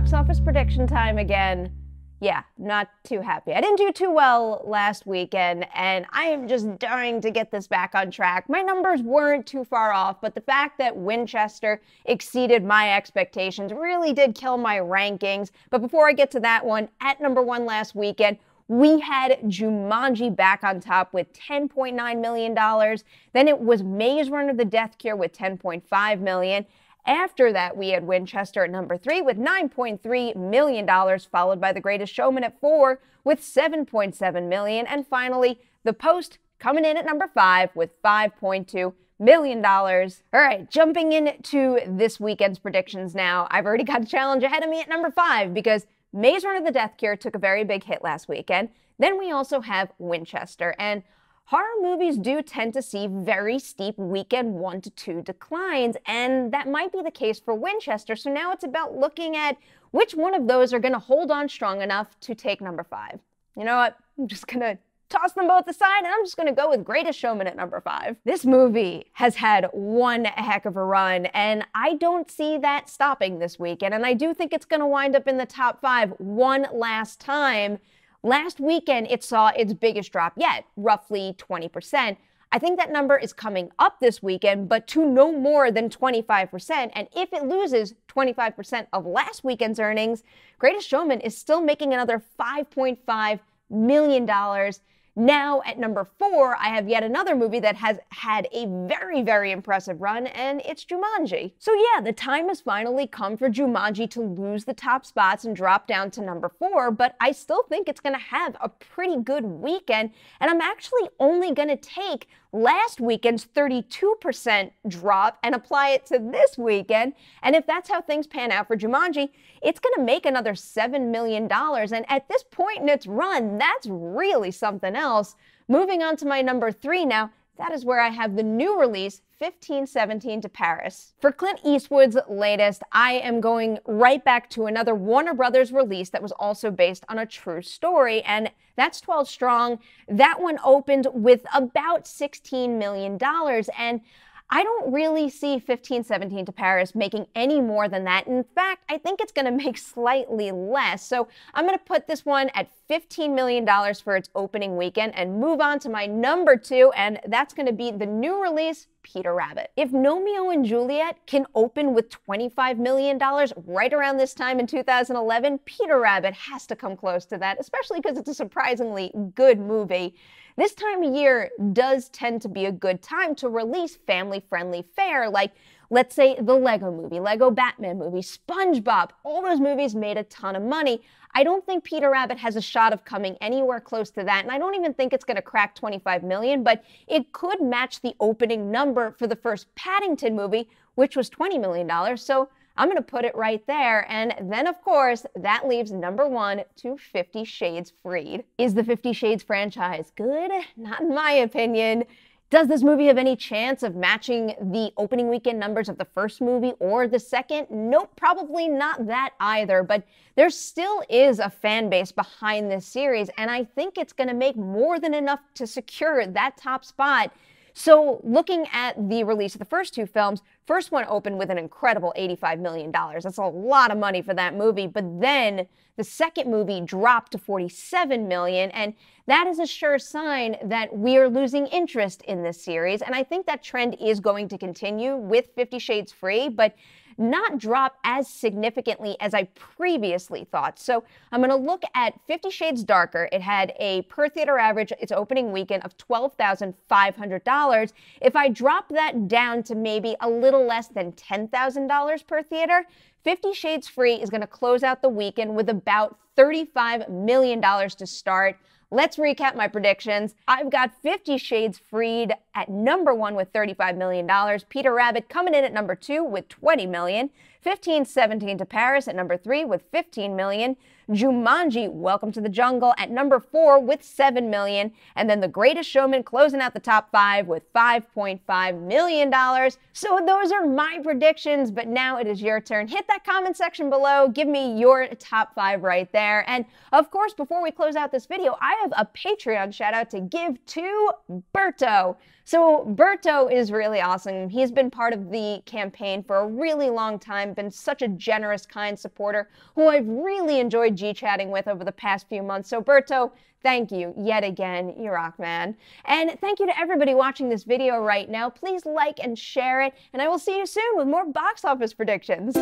box office prediction time again. Yeah, not too happy. I didn't do too well last weekend, and I am just dying to get this back on track. My numbers weren't too far off, but the fact that Winchester exceeded my expectations really did kill my rankings. But before I get to that one, at number one last weekend, we had Jumanji back on top with $10.9 million. Then it was Maze Runner: The Death Cure with $10.5 million. After that, we had Winchester at number 3 with $9.3 million, followed by The Greatest Showman at 4 with $7.7 million. And finally, The Post coming in at number 5 with $5.2 million. All right, jumping into this weekend's predictions now. I've already got a challenge ahead of me at number 5 because Maze Runner: The Death Cure took a very big hit last weekend. Then we also have Winchester, and horror movies do tend to see very steep weekend 1 to 2 declines, and that might be the case for Winchester. So now it's about looking at which one of those are going to hold on strong enough to take number 5. You know what? I'm just going to toss them both aside, and I'm just going to go with Greatest Showman at number 5. This movie has had one heck of a run, and I don't see that stopping this weekend, and I do think it's going to wind up in the top 5 one last time. Last weekend, it saw its biggest drop yet, roughly 20%. I think that number is coming up this weekend, but to no more than 25%. And if it loses 25% of last weekend's earnings, Greatest Showman is still making another $5.5 million. Now, at number 4, I have yet another movie that has had a very, very impressive run, and it's Jumanji. So yeah, the time has finally come for Jumanji to lose the top spots and drop down to number 4, but I still think it's going to have a pretty good weekend, and I'm actually only going to take last weekend's 32% drop and apply it to this weekend. And if that's how things pan out for Jumanji, it's going to make another $7 million. And at this point in its run, that's really something else. Moving on to my number 3 now, that is where I have the new release, 1517 to Paris. For Clint Eastwood's latest, I am going right back to another Warner Brothers release that was also based on a true story, and that's 12 Strong. That one opened with about $16 million, and I don't really see 1517 to Paris making any more than that. In fact, I think it's going to make slightly less. So I'm going to put this one at $15 million for its opening weekend and move on to my number 2, and that's going to be the new release, Peter Rabbit. If Romeo and Juliet can open with $25 million right around this time in 2011, Peter Rabbit has to come close to that, especially because it's a surprisingly good movie. This time of year does tend to be a good time to release family-friendly fare, like, let's say, the Lego Movie, Lego Batman movie, SpongeBob. All those movies made a ton of money. I don't think Peter Rabbit has a shot of coming anywhere close to that, and I don't even think it's going to crack $25 million, but it could match the opening number for the first Paddington movie, which was $20 million, so I'm going to put it right there. And then, of course, that leaves number 1 to 50 Shades Freed. Is the 50 Shades franchise good? Not in my opinion. Does this movie have any chance of matching the opening weekend numbers of the first movie or the second? Nope, probably not that either. But there still is a fan base behind this series, and I think it's going to make more than enough to secure that top spot. So looking at the release of the first 2 films, first one opened with an incredible $85 million. That's a lot of money for that movie. But then the second movie dropped to $47 million, and that is a sure sign that we are losing interest in this series. And I think that trend is going to continue with 50 Shades Free, but not drop as significantly as I previously thought. So I'm going to look at 50 Shades Darker. It had a per theater average, its opening weekend, of $12,500. If I drop that down to maybe a little less than $10,000 per theater, 50 Shades Free is going to close out the weekend with about $35 million to start. Let's recap my predictions. I've got 50 Shades Freed at number 1 with $35 million. Peter Rabbit coming in at number 2 with $20 million. 1517 to Paris at number 3 with $15 million. Jumanji, Welcome to the Jungle at number 4 with $7 million. And then The Greatest Showman closing out the top 5 with $5.5 million. So those are my predictions, but now it is your turn. Hit that comment section below. Give me your top 5 right there. And of course, before we close out this video, I have a Patreon shout out to give to Berto. So Berto is really awesome. He's been part of the campaign for a really long time, been such a generous, kind supporter who I've really enjoyed G-chatting with over the past few months. So Berto, thank you yet again. You rock, man. And thank you to everybody watching this video right now. Please like and share it, and I will see you soon with more box office predictions.